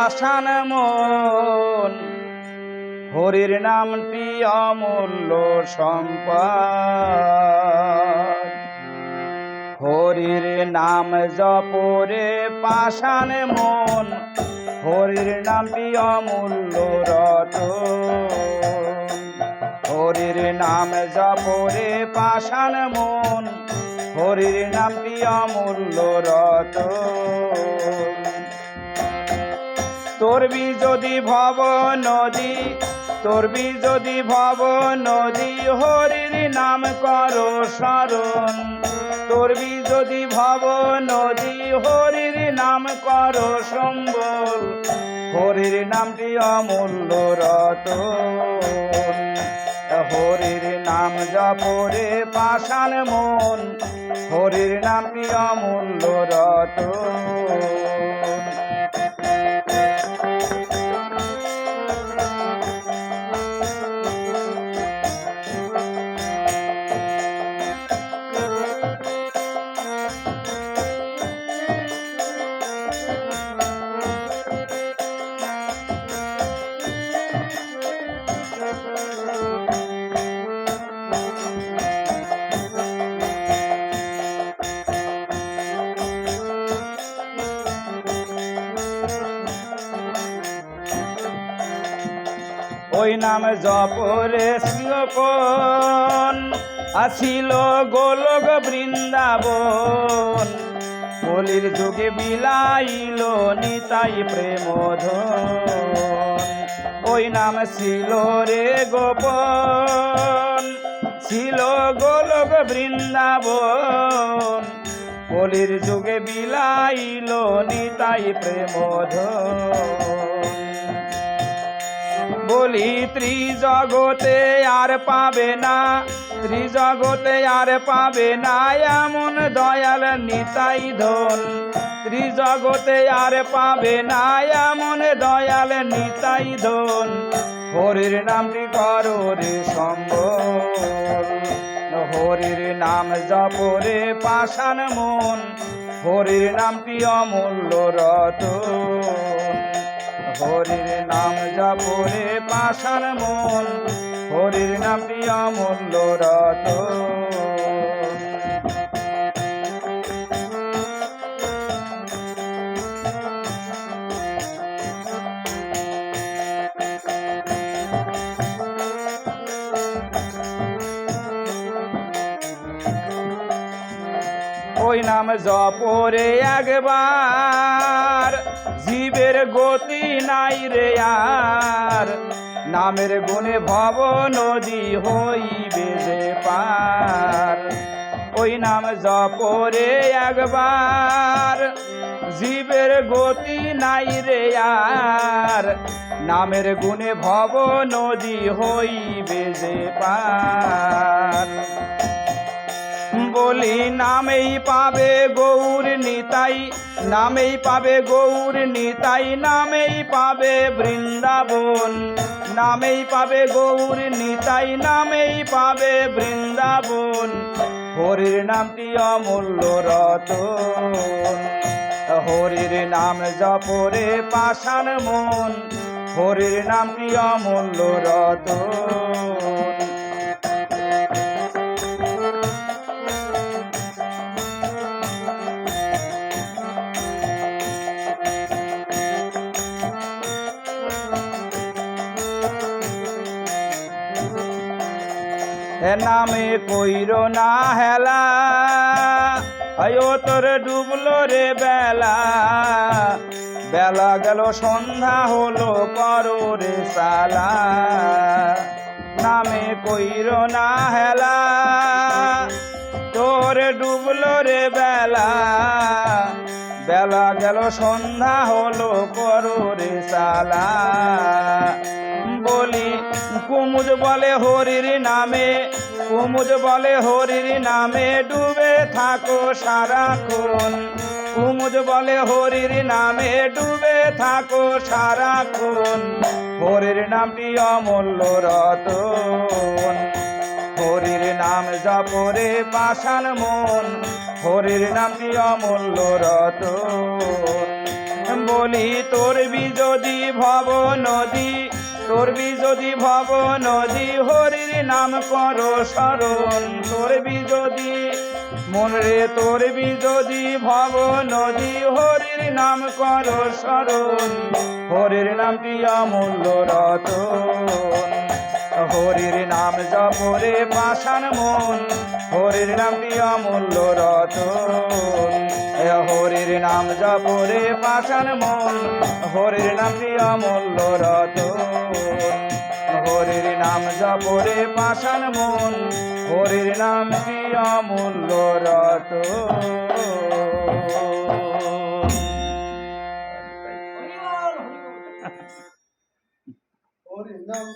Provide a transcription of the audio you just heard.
পাষাণ মন, হরির নামটি অমূল্য সম্পদ। হরির নাম জপরে পাষাণ মন, হরির নামটি অমূল্য রতন। হরির নাম জপরে পাষাণ মন, হরির নামটি অমূল্য রতন। তরবি যদি ভব নদী, তরবি যদি ভব নদী, হরির নাম করো স্মরণ। তরবি যদি ভব নদী, হরির নাম করো সম্বল। হরির নামটি অমূল্য রতন। হরির নাম জপরে পাষাণ মন, হরির নামটি অমূল্য রতন। ওই নাম জপরে শ্লোকন, আসিল গোলক বৃন্দাবন। কলির যুগে বিলাইল নিতাই প্রেমধন। ওই নাম ছিল রে গোপন, ছিল গোলক বৃন্দাবন। কলির যুগে বিলাইল নিতাই প্রেমধন। বলি ত্রিজগতে আর পাবে না, ত্রিজগতে আর পাবে না এমন দয়াল নিতাই ধন। ত্রিজগতে আর পাবে না এমন দয়াল নিতাই ধন। হরির নামটি করো রে সম্বল। হরির নাম জপরে পাষাণ মন, হরির নামটি অমূল্য রতন। হরির নাম জপরে পাষাণ মন, হরির নামটি অমূল্য রতন। ওই নাম জপরে একবার, জীবের গতি নাই রে আর। নামের গুণে ভব নদী হইবে যে পার। ওই নাম জপরে একবার, জীবের গতি নাই রে আর। নামের গুণে ভব নদী হইবে যে পার। বলি নামেই পাবে গৌর নিতাই, নামেই পাবে গৌর নিতাই, নামেই পাবে বৃন্দাবন। নামেই পাবে গৌর নিতাই, নামেই পাবে বৃন্দাবন। হরির নামটি অমূল্য রতন। হরির নাম জপরে পাষাণ মন, হরির নামটি অমূল্য রতন। নামে কইর না হেলা, আয়ো তোর ডুবলো রে বেলা। বেলা গেল সন্ধ্যা হলো করো রে সালা। নামে কইর না হেলা, তোর ডুবলো রে বেলা। বেলা গেল সন্ধ্যা হলো করো রে সালা। বলি কুমুদ বলে হরির নামে, কুমুদ বলে হরির নামে ডুবে থাকো সারাক্ষণ। কুমুদ বলে হরির নামে ডুবে থাকো সারাক্ষণ। হরির নামটি অমূল্য রতন। হরির নাম জপরে পাষাণ মন, হরির নামটি অমূল্য রতন। বলি তোরবি যদি ভব নদী, তোরবি যদি ভব নদী, হরির নাম করো স্মরণ। তোরবি যদি মন রে, তোরবি যদি ভব নদী, হরির নাম করো স্মরণ। হরির নামটি অমূল্য রতন, হরির নাম জপরে পাষাণ মন। হরির নামটি অমূল্য রতন, হরির নাম জপরে পাষাণ মন। হরির নামটি অমূল্য রতন, হরির নাম জপরে পাষাণ মন। হরির নামটি অমূল্য রতন।